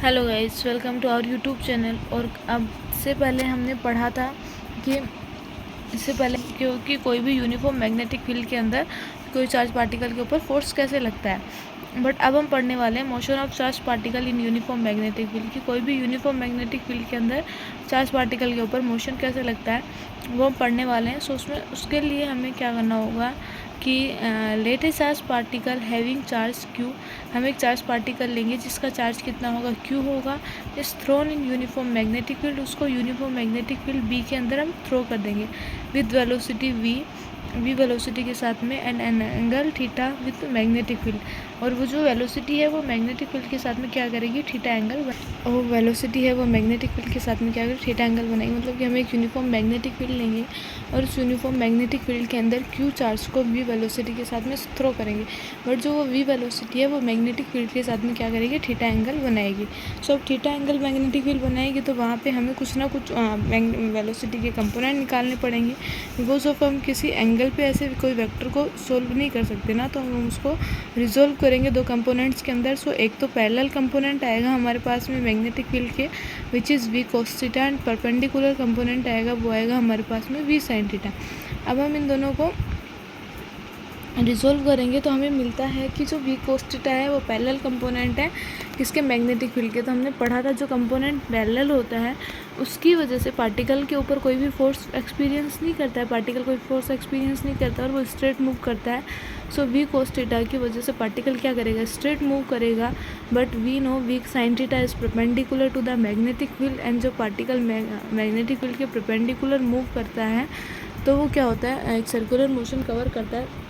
Hello guys, welcome to our YouTube channel. और अब से पहले हमने पढ़ा था कि इससे पहले क्योंकि कोई भी यूनिफॉर्म मैग्नेटिक फील्ड के अंदर कोई चार्ज पार्टिकल के ऊपर फोर्स कैसे लगता है। बट अब हम पढ़ने वाले हैं motion of charge particle in uniform magnetic field की कोई भी यूनिफॉर्म मैग्नेटिक फील्ड के अंदर चार्ज पार्टिकल के ऊपर मोशन कैसे लगता है वो हम पढ़ने वाले हैं। सो उसके लिए हमें क्या करना होगा कि let a charge particle having charge q. हम एक चार्ज पार्टिकल लेंगे जिसका चार्ज कितना होगा, क्यू होगा। Is thrown in uniform magnetic field, उसको यूनिफॉर्म मैग्नेटिक फील्ड बी के अंदर हम थ्रो कर देंगे विद वेलोसिटी वी वेलोसिटी के साथ में and an angle theta with magnetic field. और वो जो वेलोसिटी है वो मैग्नेटिक फील्ड के साथ में क्या करेगी, थीटा एंगल। और वो वेलोसिटी है वो मैग्नेटिक फील्ड के साथ में क्या करेगी, थीटा एंगल बनाएगी। मतलब कि हम एक यूनिफॉर्म मैग्नेटिक फील्ड लेंगे और उस यूनिफॉर्म मैग्नेटिक फील्ड के अंदर क्यू चार्ज को वी वेलोसिटी के साथ में थ्रो करेंगे। बट जो वो वी वेलोसिटी है वो मैग्नेटिक फील्ड के साथ में क्या करेगी, थीटा एंगल बनाएगी। सो अब थीटा एंगल मैग्नेटिक फील्ड बनाएगी तो वहाँ पे हमें कुछ ना कुछ वेलोसिटी के कंपोनेंट निकालने पड़ेंगे। बिकॉज ऑफ हम किसी एंगल पे ऐसे कोई वेक्टर को सोल्व नहीं कर सकते ना, तो हम उसको रिजोल्व करेंगे दो कंपोनेंट्स के अंदर। सो एक तो पैरेलल कंपोनेंट आएगा हमारे पास में मैग्नेटिक फील्ड के which is v cos theta, and perpendicular component आएगा वो आएगा हमारे पास में वी साइन थीटा। अब हम इन दोनों को रिजोल्व करेंगे तो हमें मिलता है कि जो वी कोस थीटा है वो पैरेलल कंपोनेंट है किसके, मैग्नेटिक फील्ड के। तो हमने पढ़ा था जो कंपोनेंट पैरेलल होता है उसकी वजह से पार्टिकल के ऊपर कोई भी फोर्स एक्सपीरियंस नहीं करता है, पार्टिकल कोई फोर्स एक्सपीरियंस नहीं करता और वो स्ट्रेट मूव करता है। सो वी कोस थीटा की वजह से पार्टिकल क्या करेगा, स्ट्रेट मूव करेगा। But we know v sine theta is perpendicular to the magnetic field, and जो पार्टिकल मैग्नेटिक फील्ड के परपेंडिकुलर मूव करता है तो वो क्या होता है, एक सर्कुलर मोशन कवर करता है।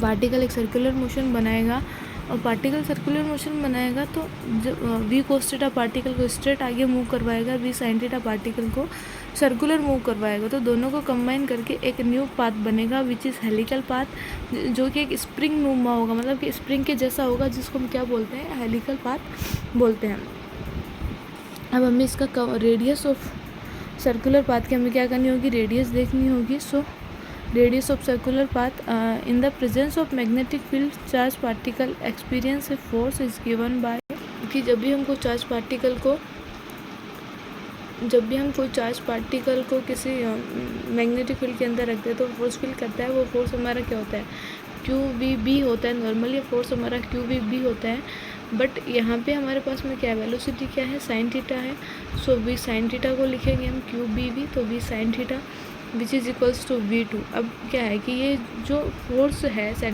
पार्टिकल एक सर्कुलर मोशन बनाएगा और पार्टिकल सर्कुलर मोशन बनाएगा तो जब वी कोस थीटा पार्टिकल को स्ट्रेट आगे मूव करवाएगा, वी साइन थीटा पार्टिकल को सर्कुलर मूव करवाएगा। तो दोनों को कंबाइन करके एक न्यू पाथ बनेगा विच इज़ हेलिकल पाथ, जो कि एक स्प्रिंग नुमा होगा, मतलब कि स्प्रिंग के जैसा होगा, जिसको हम क्या बोलते हैं, हेलिकल पाथ बोलते हैं। अब हमें इसका रेडियस ऑफ सर्कुलर पाथ की हमें क्या करनी होगी, रेडियस देखनी होगी। So radius of circular path in the presence of magnetic field charge particle experience a force is given by, कि जब भी हम कोई चार्ज पार्टिकल को किसी मैग्नेटिक फील्ड के अंदर रखते हैं तो फोर्स फील करता है। वो फोर्स हमारा क्या होता है, क्यू वी बी होता है। नॉर्मली फोर्स हमारा क्यू वी बी होता है, बट यहाँ पे हमारे पास में क्या है, वेलोसिटी क्या है, साइन थीटा है। सो वी साइन थीटा को लिखेंगे हम क्यू बी वी, तो v sine theta which is equals to V2। अब क्या है कि ये जो फोर्स है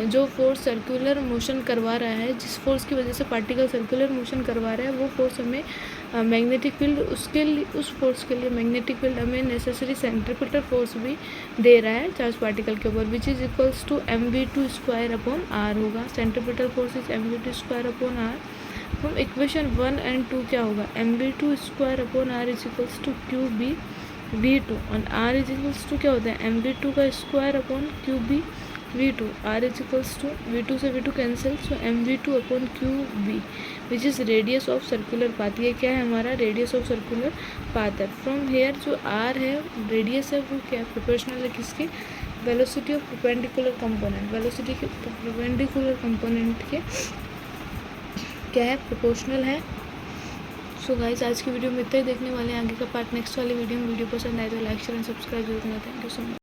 जो फोर्स सर्कुलर मोशन करवा रहा है, जिस फोर्स की वजह से पार्टिकल सर्कुलर मोशन करवा रहा है, वो फोर्स हमें मैग्नेटिक फील्ड उस फोर्स के लिए मैग्नेटिक फील्ड हमें नेसेसरी सेंट्रीपिटल फोर्स भी दे रहा है चार्ज पार्टिकल के ऊपर, which is equals to mv2 square upon r होगा। Centripetal force is mv2 square upon r। हम इक्वेशन 1 और 2 क्या होगा, mv2 square upon r is equals to q B V2 और R इज इक्वल्स टू क्या होता है, mv2 का square upon q B V2। R is equals to V2 से V2 cancel, so mv2 upon q B which is radius of circular path. ये क्या है, हमारा रेडियस ऑफ सर्कुलर पाथ है। फ्रॉम हेयर जो R है radius है वो क्या है, प्रोपोर्शनल है किसके, velocity of perpendicular component, velocity के परपेंडिकुलर कंपोनेंट के क्या है, प्रोपोर्शनल है। सो गाइस आज की वीडियो में इतना ही देखने वाले हैं। आगे का पार्ट नेक्स्ट वाली वीडियो में। वीडियो पसंद आए तो लाइक शेयर एंड सब्सक्राइब जरूर करना। Thank you so much.